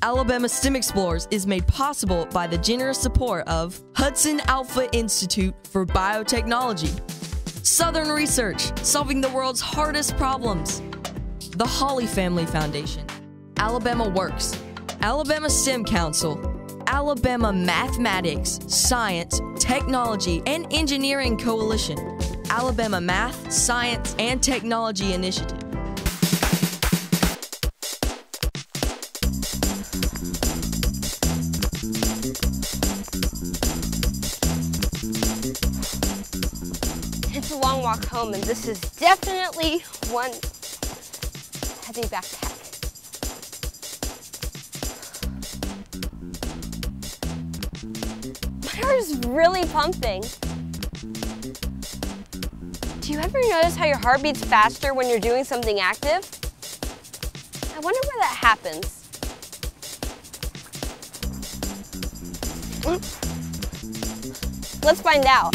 Alabama STEM Explorers is made possible by the generous support of HudsonAlpha Institute for Biotechnology, Southern Research, solving the world's hardest problems, the Holly Family Foundation, Alabama Works, Alabama STEM Council, Alabama Mathematics, Science, Technology, and Engineering Coalition, Alabama Math, Science, and Technology Initiative. It's a long walk home, and this is definitely one heavy backpack. My heart is really pumping. Do you ever notice how your heart beats faster when you're doing something active? I wonder where that happens. Let's find out.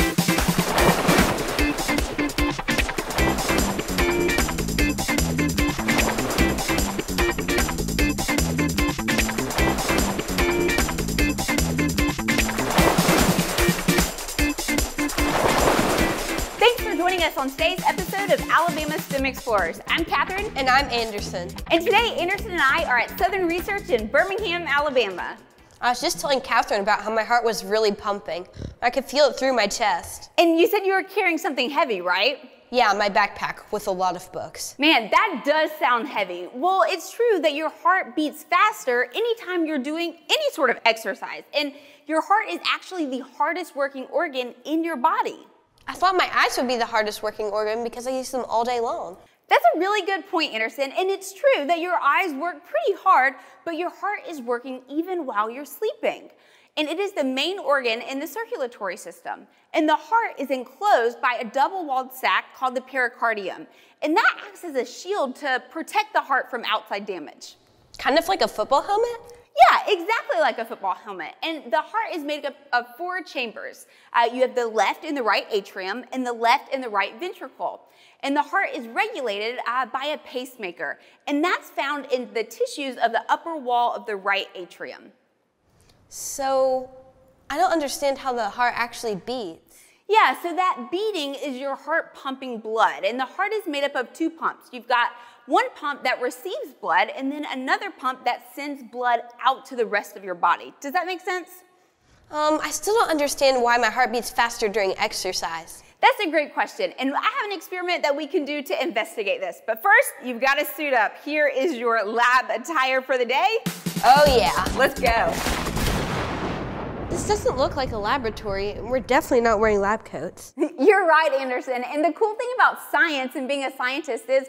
Joining us on today's episode of Alabama STEM Explorers. I'm Kathryn. And I'm Anderson. And today, Anderson and I are at Southern Research in Birmingham, Alabama. I was just telling Kathryn about how my heart was really pumping. I could feel it through my chest. And you said you were carrying something heavy, right? Yeah, my backpack with a lot of books. Man, that does sound heavy. Well, it's true that your heart beats faster anytime you're doing any sort of exercise. And your heart is actually the hardest working organ in your body. I thought my eyes would be the hardest working organ because I use them all day long. That's a really good point, Anderson, and it's true that your eyes work pretty hard, but your heart is working even while you're sleeping. And it is the main organ in the circulatory system. And the heart is enclosed by a double-walled sac called the pericardium. And that acts as a shield to protect the heart from outside damage. Kind of like a football helmet? Yeah, exactly like a football helmet. And the heart is made up of 4 chambers. You have the left and the right atrium, and the left and the right ventricle. And the heart is regulated by a pacemaker. And that's found in the tissues of the upper wall of the right atrium. So, I don't understand how the heart actually beats. Yeah, so that beating is your heart pumping blood. And the heart is made up of 2 pumps. You've got one pump that receives blood, and then another pump that sends blood out to the rest of your body. Does that make sense? I still don't understand why my heart beats faster during exercise. That's a great question, and I have an experiment that we can do to investigate this. But first, you've got to suit up. Here is your lab attire for the day. Oh yeah. Let's go. This doesn't look like a laboratory, and we're definitely not wearing lab coats. You're right, Anderson. And the cool thing about science and being a scientist is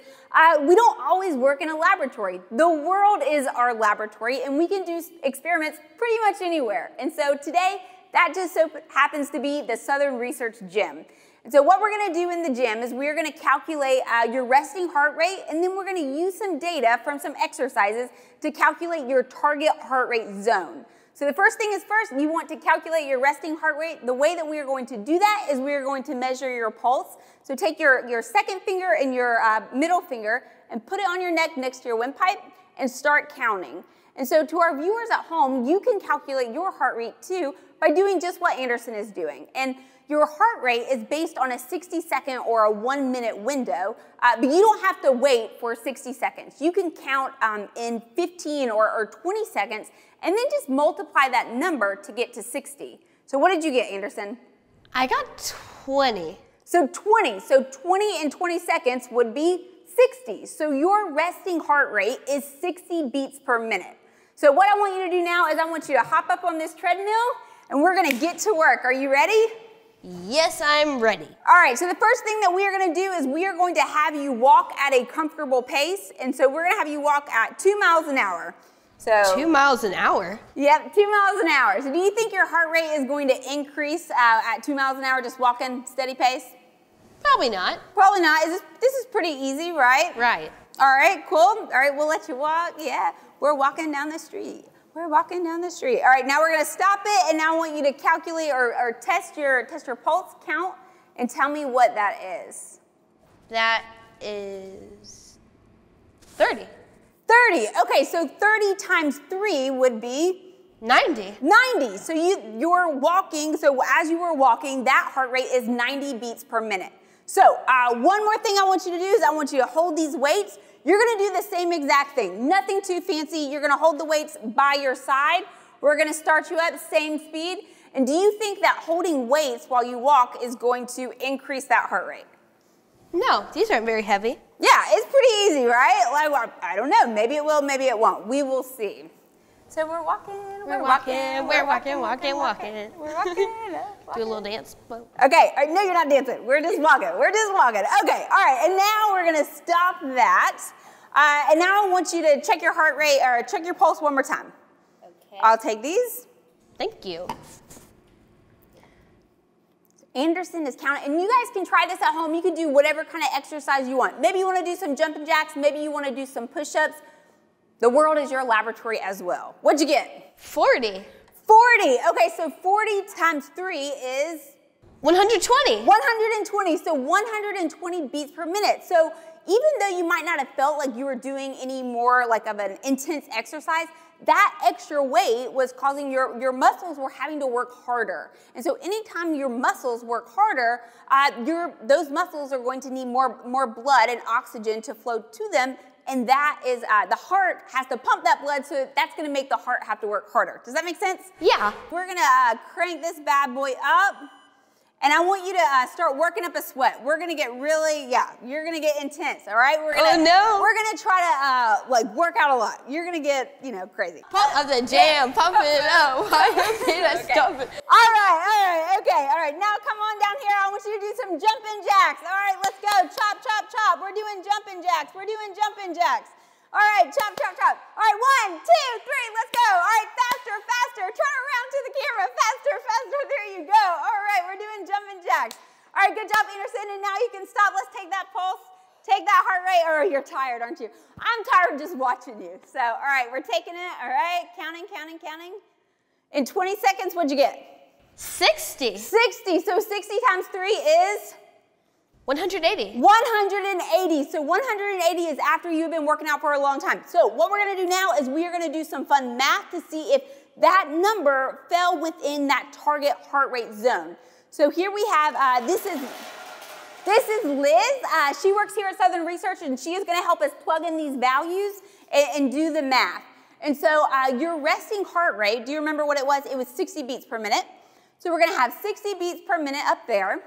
we don't always work in a laboratory. The world is our laboratory, and we can do experiments pretty much anywhere. And so today, that just so happens to be the Southern Research Gym. And so what we're going to do in the gym is we're going to calculate your resting heart rate, and then we're going to use some data from some exercises to calculate your target heart rate zone. So the first thing is first, you want to calculate your resting heart rate. The way that we are going to do that is we are going to measure your pulse. So take your second finger and your middle finger and put it on your neck next to your windpipe and start counting. And so to our viewers at home, you can calculate your heart rate too by doing just what Anderson is doing. And your heart rate is based on a 60-second or a 1-minute window, but you don't have to wait for 60 seconds. You can count in 15 or 20 seconds and then just multiply that number to get to 60. So what did you get, Anderson? I got 20. So 20 in 20 seconds would be 60. So your resting heart rate is 60 beats per minute. So what I want you to do now is I want you to hop up on this treadmill and we're gonna get to work. Are you ready? Yes, I'm ready. All right, so the first thing that we are gonna do is we are going to have you walk at a comfortable pace. And so we're gonna have you walk at 2 miles an hour. So 2 miles an hour? Yep, 2 miles an hour. So do you think your heart rate is going to increase at 2 miles an hour just walking steady pace? Probably not. Probably not. This is pretty easy, right? Right. All right, cool. All right, we'll let you walk. Yeah, we're walking down the street. We're walking down the street. All right, now we're gonna stop it, and now I want you to calculate or test your pulse count and tell me what that is. That is 30. 30. 30. Okay, so 30 times 3 would be? 90. 90. So you're walking, so as you were walking, that heart rate is 90 beats per minute. So one more thing I want you to do is I want you to hold these weights. You're gonna do the same exact thing. Nothing too fancy. You're gonna hold the weights by your side. We're gonna start you up, same speed. And do you think that holding weights while you walk is going to increase that heart rate? No, these aren't very heavy. Yeah, it's pretty easy, right? Like, I don't know, maybe it will, maybe it won't. We will see. So we're walking, We're walking. We're walking. Do a little dance. Okay, no, you're not dancing. We're just walking. Okay, all right, and now we're gonna stop that. And now I want you to check your heart rate, or check your pulse one more time. Okay. I'll take these. Thank you. Anderson is counting, and you guys can try this at home. You can do whatever kind of exercise you want. Maybe you want to do some jumping jacks. Maybe you want to do some push-ups. The world is your laboratory as well. What'd you get? 40. 40. Okay, so 40 times 3 is? 120. 120, so 120 beats per minute. So even though you might not have felt like you were doing any more like of an intense exercise, that extra weight was causing your muscles were having to work harder. And so anytime your muscles work harder, those muscles are going to need more blood and oxygen to flow to them. And that is, the heart has to pump that blood, so that's gonna make the heart have to work harder. Does that make sense? Yeah. We're gonna crank this bad boy up. And I want you to start working up a sweat. We're gonna get really, you're gonna get intense, all right? We're gonna, We're gonna try to like work out a lot. You're gonna get, crazy. Pump up the jam, pump it up. Why your feet are stomping? All right. Now come on down here. I want you to do some jumping jacks. All right, let's go. Chop, chop, chop. We're doing jumping jacks. All right, chop, chop, chop. All right, 1, 2, 3, let's go. All right, faster, faster. Turn around to the camera. Faster, faster. There you go. All right, we're doing jumping jacks. All right, good job, Anderson. And now you can stop. Let's take that pulse. Take that heart rate. Oh, you're tired, aren't you? I'm tired just watching you. So, all right, we're taking it. All right, counting. In 20 seconds, what'd you get? 60. 60. So 60 times 3 is? 180. 180. So 180 is after you've been working out for a long time. So what we're going to do now is we are going to do some fun math to see if that number fell within that target heart rate zone. So here we have, this is Liz. She works here at Southern Research, and she is going to help us plug in these values and do the math. And so your resting heart rate, do you remember what it was? It was 60 beats per minute. So we're going to have 60 beats per minute up there.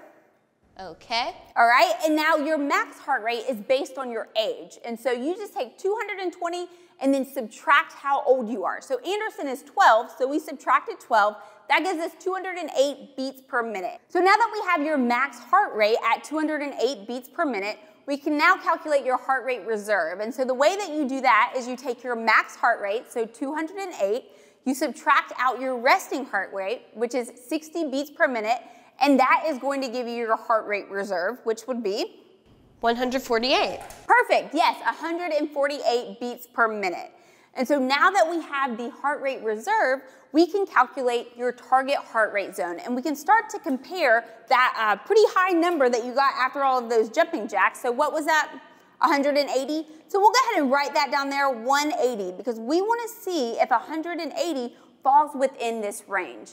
Okay. All right, and now your max heart rate is based on your age. And so you just take 220 and then subtract how old you are. So Anderson is 12, so we subtracted 12. That gives us 208 beats per minute. So now that we have your max heart rate at 208 beats per minute, we can now calculate your heart rate reserve. And so the way that you do that is you take your max heart rate, so 208, you subtract out your resting heart rate, which is 60 beats per minute, and that is going to give you your heart rate reserve, which would be? 148. Perfect, yes, 148 beats per minute. And so now that we have the heart rate reserve, we can calculate your target heart rate zone. And we can start to compare that pretty high number that you got after all of those jumping jacks. So what was that? 180? So we'll go ahead and write that down there, 180, because we want to see if 180 falls within this range.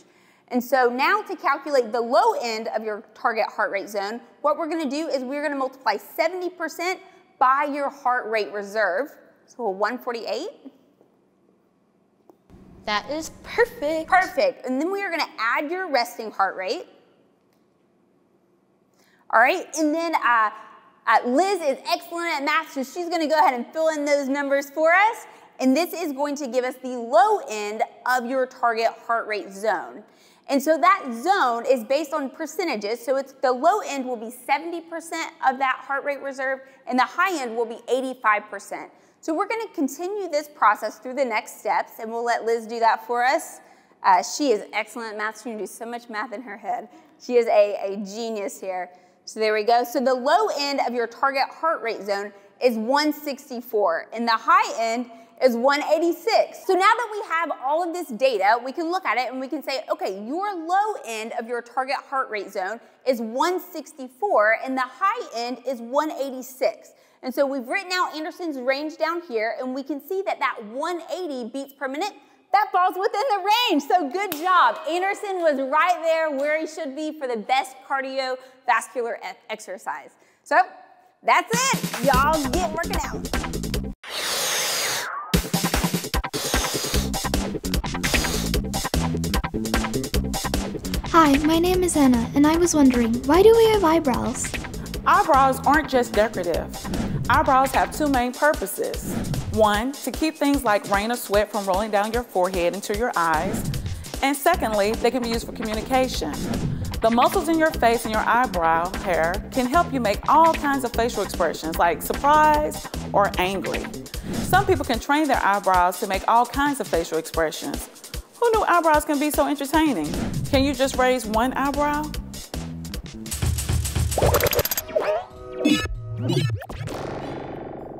And so now to calculate the low end of your target heart rate zone, what we're going to do is we're going to multiply 70% by your heart rate reserve. So 148. That is perfect. Perfect. And then we are going to add your resting heart rate. All right. And then Liz is excellent at math, so she's going to go ahead and fill in those numbers for us. And this is going to give us the low end of your target heart rate zone. And so that zone is based on percentages. So the low end will be 70% of that heart rate reserve, and the high end will be 85%. So we're going to continue this process through the next steps, and we'll let Liz do that for us. She is excellent at math. She can do so much math in her head. She is a genius here. So there we go. So the low end of your target heart rate zone is 164, and the high end is 186. So now that we have all of this data, we can look at it and we can say, okay, your low end of your target heart rate zone is 164, and the high end is 186. And so we've written out Anderson's range down here, and we can see that that 180 beats per minute, that falls within the range. So good job. Anderson was right there where he should be for the best cardiovascular exercise. So that's it. Y'all get working out. Hi, my name is Anna, and I was wondering, why do we have eyebrows? Eyebrows aren't just decorative. Eyebrows have two main purposes. One, to keep things like rain or sweat from rolling down your forehead into your eyes. And secondly, they can be used for communication. The muscles in your face and your eyebrow hair can help you make all kinds of facial expressions like surprise or angry. Some people can train their eyebrows to make all kinds of facial expressions. Who knew eyebrows can be so entertaining? Can you just raise one eyebrow?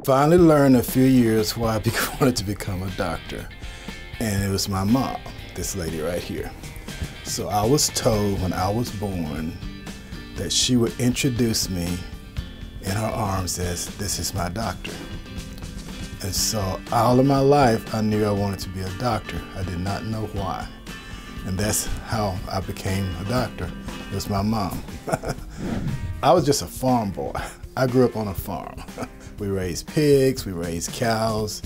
Finally learned a few years why I wanted to become a doctor. And it was my mom, this lady right here. So I was told when I was born that she would introduce me in her arms as, "This is my doctor." And so all of my life, I knew I wanted to be a doctor. I did not know why. And that's how I became a doctor. It was my mom. I was just a farm boy. I grew up on a farm. We raised pigs, we raised cows,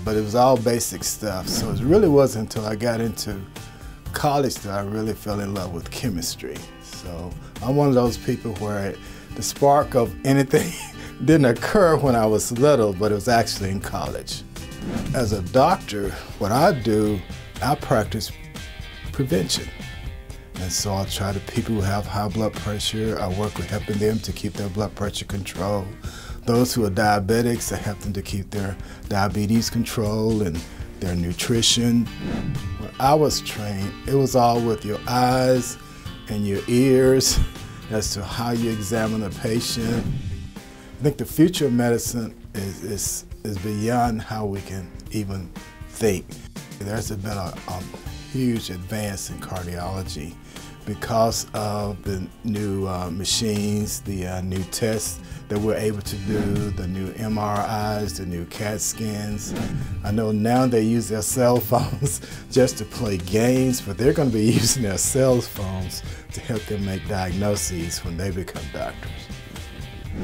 but it was all basic stuff. So it really wasn't until I got into college that I really fell in love with chemistry. So I'm one of those people where the spark of anything didn't occur when I was little, but it was actually in college. As a doctor, what I do, I practice prevention. And so I try to people who have high blood pressure, I work with helping them to keep their blood pressure controlled. Those who are diabetics, I help them to keep their diabetes controlled and their nutrition. When I was trained, it was all with your eyes and your ears as to how you examine a patient. I think the future of medicine is beyond how we can even think. There's been a huge advance in cardiology because of the new machines, the new tests that we're able to do, the new MRIs, the new CAT scans. I know now they use their cell phones just to play games, but they're going to be using their cell phones to help them make diagnoses when they become doctors.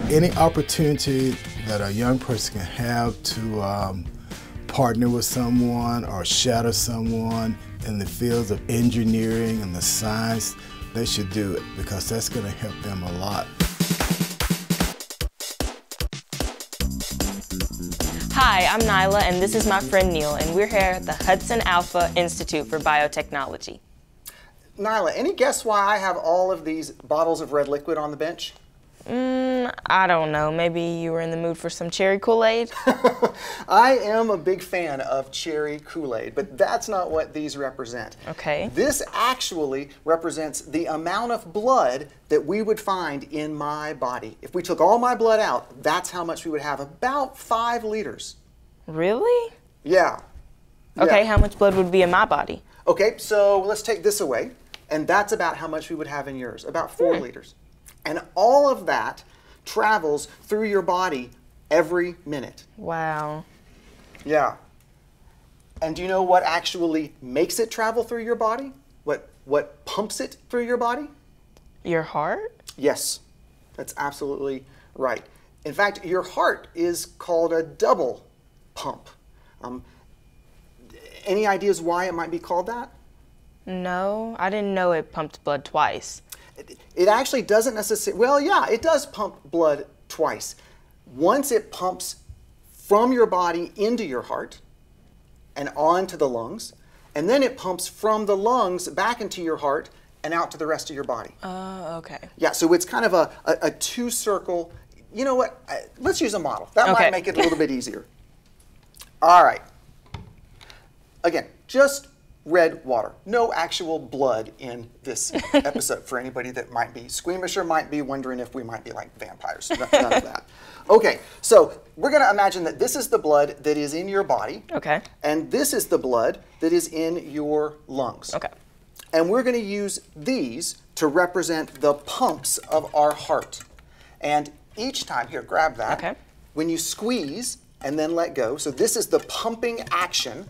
Any opportunity that a young person can have to partner with someone or shadow someone in the fields of engineering and the science, they should do it because that's going to help them a lot. Hi, I'm Nilah, and this is my friend Neil, and we're here at the HudsonAlpha Institute for Biotechnology. Nilah, any guess why I have all of these bottles of red liquid on the bench? I don't know. Maybe you were in the mood for some cherry Kool-Aid? I am a big fan of cherry Kool-Aid, but that's not what these represent. Okay. This actually represents the amount of blood that we would find in my body. If we took all my blood out, that's how much we would have, about 5 liters. Really? Yeah. Okay, Yeah. how much blood would be in my body? Okay, so let's take this away, and that's about how much we would have in yours, about 4 liters. And all of that travels through your body every minute. Wow. Yeah. And do you know what actually makes it travel through your body? What pumps it through your body? Your heart? Yes, that's absolutely right. In fact, your heart is called a double pump. Any ideas why it might be called that? No, I didn't know it pumped blood twice. It actually doesn't necessarily, well, yeah, it does pump blood twice. Once it pumps from your body into your heart and on to the lungs, and then it pumps from the lungs back into your heart and out to the rest of your body. Oh, okay. Yeah, so it's kind of a two-circle, you know what, let's use a model. That Okay. might make it a little bit easier. All right. Again, just red water. No actual blood in this episode for anybody that might be squeamish or might be wondering if we might be like vampires. None of that. Okay, so we're going to imagine that this is the blood that is in your body. Okay. And this is the blood that is in your lungs. Okay. And we're going to use these to represent the pumps of our heart. And each time, here, grab that. Okay. when you squeeze and then let go, so this is the pumping action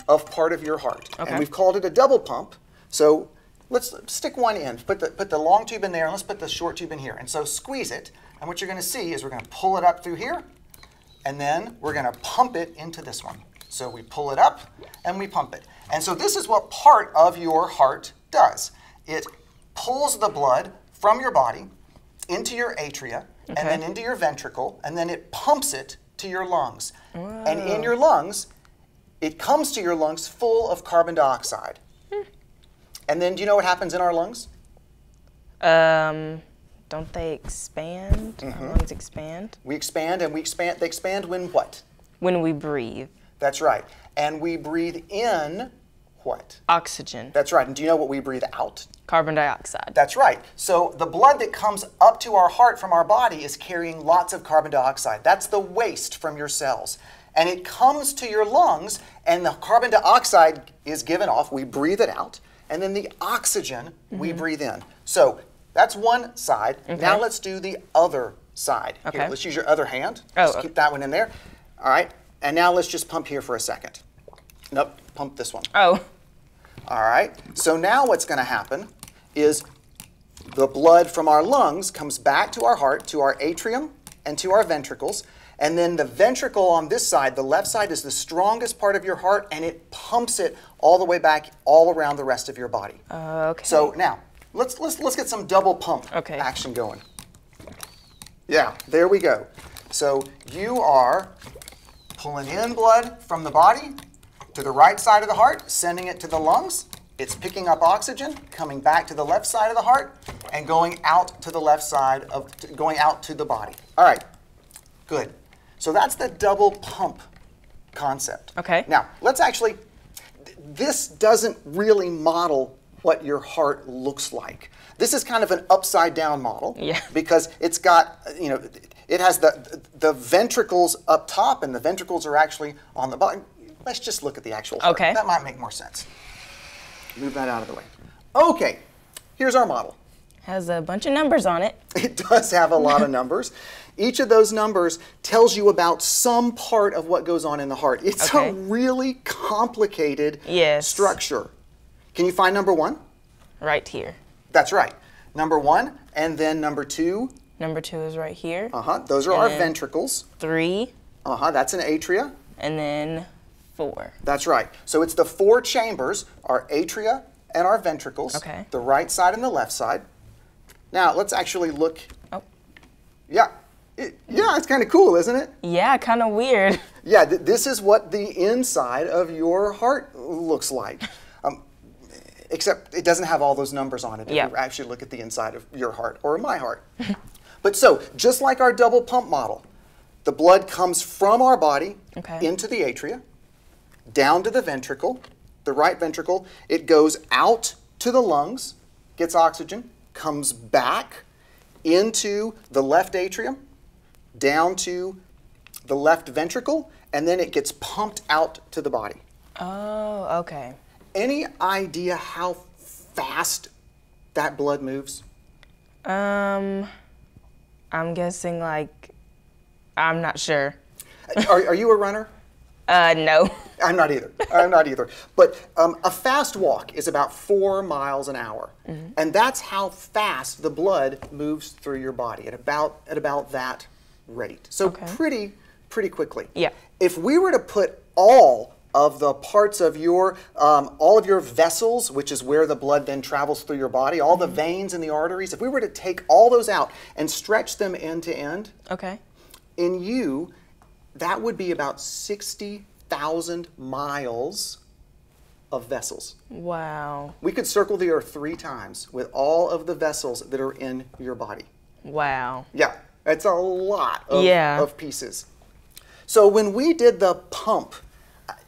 of part of your heart. Okay. And we've called it a double pump. So let's stick one in, put the long tube in there, and let's put the short tube in here. And so squeeze it, and what you're gonna see is we're gonna pull it up through here, and then we're gonna pump it into this one. So we pull it up, and we pump it. And so this is what part of your heart does. It pulls the blood from your body into your atria, and then into your ventricle, and then it pumps it to your lungs. Wow. And in your lungs, it comes to your lungs full of carbon dioxide. And then do you know what happens in our lungs? Don't they expand? Our lungs expand? We expand, and they expand when what? When we breathe. That's right. And we breathe in what? Oxygen. That's right. And do you know what we breathe out? Carbon dioxide. That's right. So the blood that comes up to our heart from our body is carrying lots of carbon dioxide. That's the waste from your cells. And it comes to your lungs, and the carbon dioxide is given off. We breathe it out. And then the oxygen we breathe in. So that's one side. Now let's do the other side. Okay. Here, let's use your other hand. Oh, Just keep that one in there. All right. And now let's just pump here for a second. Nope, pump this one. Oh. All right. So now what's going to happen is the blood from our lungs comes back to our heart, to our atrium, and to our ventricles. And then the ventricle on this side, the left side, is the strongest part of your heart, and it pumps it all the way back, all around the rest of your body. Okay. So now, let's get some double pump action going. Yeah, there we go. So you are pulling in blood from the body to the right side of the heart, sending it to the lungs. It's picking up oxygen, coming back to the left side of the heart, and going out to the left side going out to the body. All right, good. So that's the double pump concept. Okay. Now, let's actually, this doesn't really model what your heart looks like. This is kind of an upside down model. Yeah. Because it's got, it has the ventricles up top, and the ventricles are actually on the bottom. Let's just look at the actual heart. Okay. That might make more sense. Move that out of the way. Okay, here's our model. Has a bunch of numbers on it. It does have a lot of numbers. Each of those numbers tells you about some part of what goes on in the heart. It's a really complicated structure. Can you find number one? Right here. That's right. Number one, and then number two. Number two is right here. Those are our ventricles. 3. That's an atria. And then 4. That's right. So it's the 4 chambers, our atria and our ventricles. Okay. The right side and the left side. Now, let's actually look. Oh. Yeah. Yeah, it's kind of cool, isn't it? Yeah, kind of weird. Yeah, this is what the inside of your heart looks like. Except it doesn't have all those numbers on it if you actually look at the inside of your heart or my heart. But so, just like our double pump model, the blood comes from our body into the atria, down to the ventricle, the right ventricle. It goes out to the lungs, gets oxygen, comes back into the left atrium, down to the left ventricle, and then it gets pumped out to the body. Oh, okay. Any idea how fast that blood moves? I'm guessing I'm not sure. Are you a runner? No. I'm not either. I'm not either. But a fast walk is about 4 miles an hour. And that's how fast the blood moves through your body, at about that rate. So pretty quickly. Yeah. If we were to put all of the parts of your, all of your vessels, which is where the blood then travels through your body, all the veins and the arteries, if we were to take all those out and stretch them end to end, in you, that would be about 60,000 miles of vessels. Wow. We could circle the earth 3 times with all of the vessels that are in your body. Wow. Yeah, that's a lot of pieces. So when we did the pump,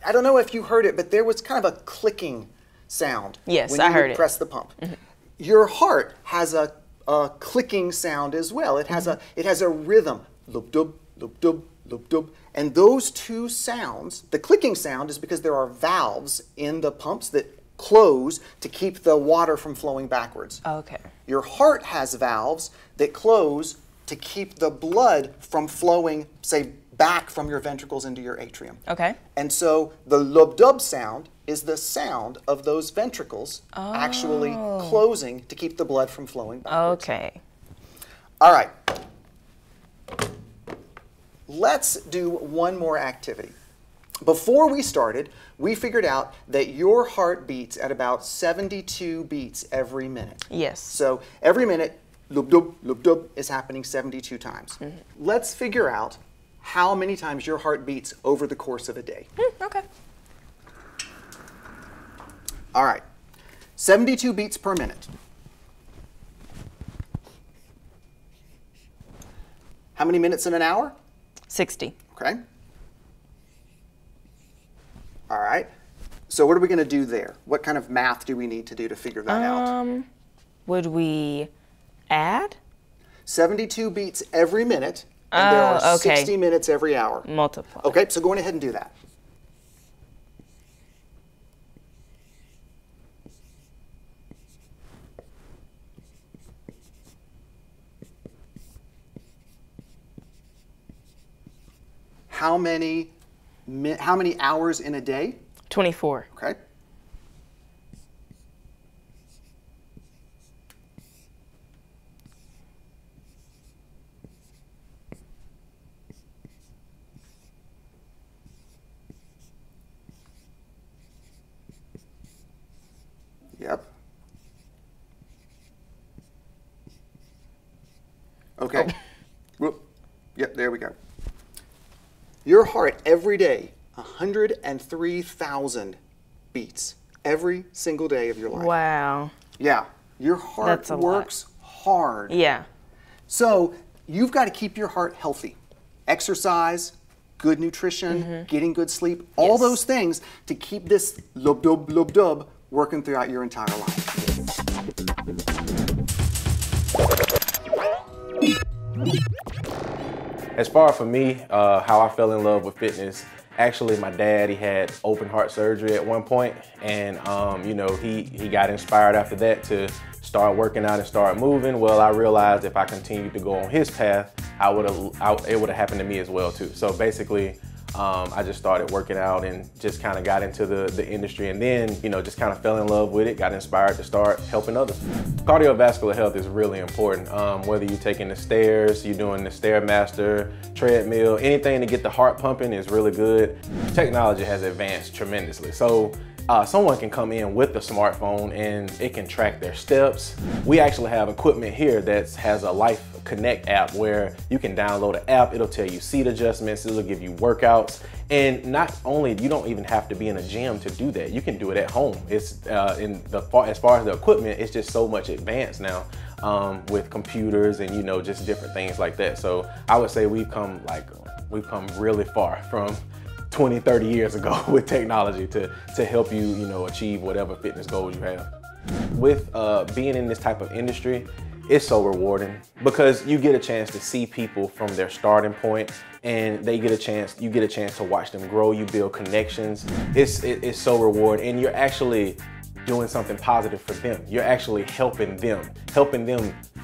I don't know if you heard it, but there was kind of a clicking sound. Yes, when I you heard would press the pump. Your heart has a clicking sound as well. It has a rhythm. Loop dub, loop dub, loop dub. And those 2 sounds, the clicking sound is because there are valves in the pumps that close to keep the water from flowing backwards. Okay. Your heart has valves that close to keep the blood from flowing, say, back from your ventricles into your atrium. Okay. And so the lub-dub sound is the sound of those ventricles actually closing to keep the blood from flowing backwards. Okay. All right. Let's do one more activity. Before we started, we figured out that your heart beats at about 72 beats every minute. Yes. So every minute, lub-dub is happening 72 times. Let's figure out how many times your heart beats over the course of a day. Okay. All right. 72 beats per minute. How many minutes in an hour? 60. Okay. All right. So what are we going to do there? What kind of math do we need to do to figure that out? Would we add? 72 beats every minute, and there are okay. 60 minutes every hour. Multiply. Okay, so go on ahead and do that. How many hours in a day? 24. Okay. Yep. Okay. Whoop. Yep, there we go. Your heart every day, 103,000 beats every single day of your life. Wow. Yeah, your heart That's a works hard. Yeah. So you've got to keep your heart healthy. Exercise, good nutrition, getting good sleep, all those things to keep this lub-dub working throughout your entire life. As far for me, how I fell in love with fitness, actually my dad, he had open heart surgery at one point, and you know, he got inspired after that to start working out and start moving. Well, I realized if I continued to go on his path, it would have happened to me as well too. So basically, I just started working out and just kind of got into the industry, and then, you know, just kind of fell in love with it, got inspired to start helping others. Cardiovascular health is really important. Whether you're taking the stairs, you're doing the Stairmaster, treadmill, anything to get the heart pumping is really good. Technology has advanced tremendously. So someone can come in with a smartphone and it can track their steps. We actually have equipment here that has a Life Connect app where you can download an app, it'll tell you seat adjustments, it'll give you workouts. And not only, you don't even have to be in a gym to do that, you can do it at home. It's as far as the equipment, it's just so much advanced now with computers and, you know, just different things like that. So I would say we've come really far from 20, 30 years ago with technology to help you, you know, achieve whatever fitness goals you have. With being in this type of industry, it's so rewarding because you get a chance to see people from their starting point, and you get a chance to watch them grow. You build connections. It's so rewarding, and you're actually doing something positive for them. You're actually helping them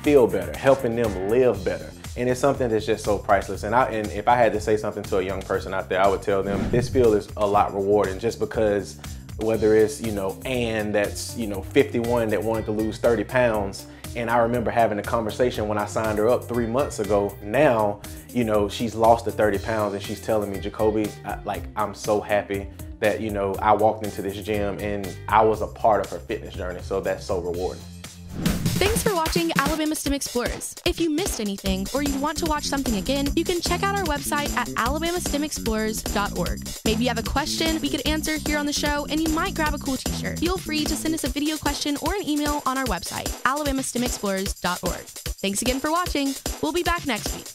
feel better, helping them live better. And it's something that's just so priceless. And if I had to say something to a young person out there, I would tell them this field is a lot rewarding, just because whether it's, you know, Ann that's, you know, 51 that wanted to lose 30 pounds. And I remember having a conversation when I signed her up 3 months ago. Now, you know, she's lost the 30 pounds and she's telling me, Jacoby, I'm so happy that, you know, I walked into this gym and I was a part of her fitness journey. So that's so rewarding. Thanks for watching Alabama STEM Explorers. If you missed anything or you want to watch something again, you can check out our website at alabamastemexplorers.org. Maybe you have a question we could answer here on the show, and you might grab a cool t-shirt. Feel free to send us a video question or an email on our website, alabamastemexplorers.org. Thanks again for watching. We'll be back next week.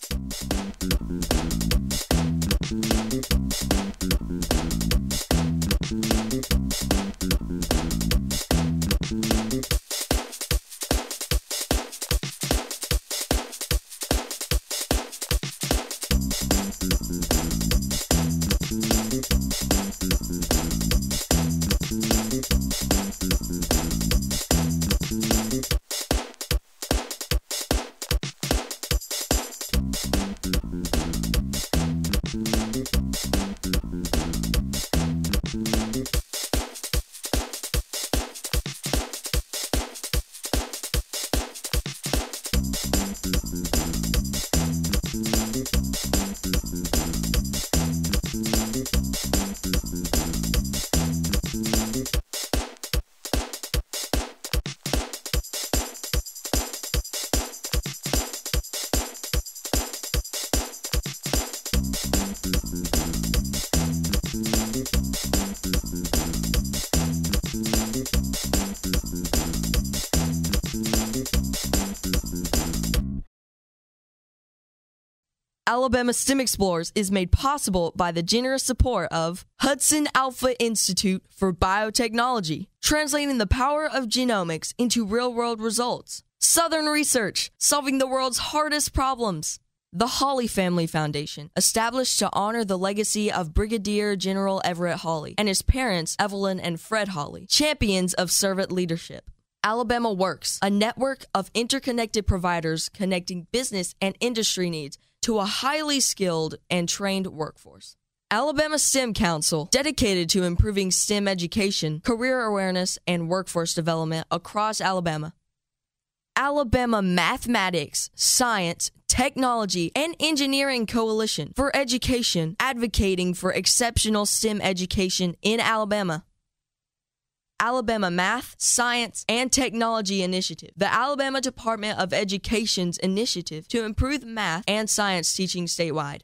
Alabama STEM Explorers is made possible by the generous support of HudsonAlpha Institute for Biotechnology, translating the power of genomics into real-world results. Southern Research, solving the world's hardest problems. The Hawley Family Foundation, established to honor the legacy of Brigadier General Everett Hawley and his parents, Evelyn and Fred Hawley, champions of servant leadership. Alabama Works, a network of interconnected providers connecting business and industry needs to a highly skilled and trained workforce. Alabama STEM Council, dedicated to improving STEM education, career awareness, and workforce development across Alabama. Alabama Mathematics, Science, Technology, and Engineering Coalition for Education, advocating for exceptional STEM education in Alabama. Alabama Math, Science, and Technology Initiative, the Alabama Department of Education's initiative to improve math and science teaching statewide.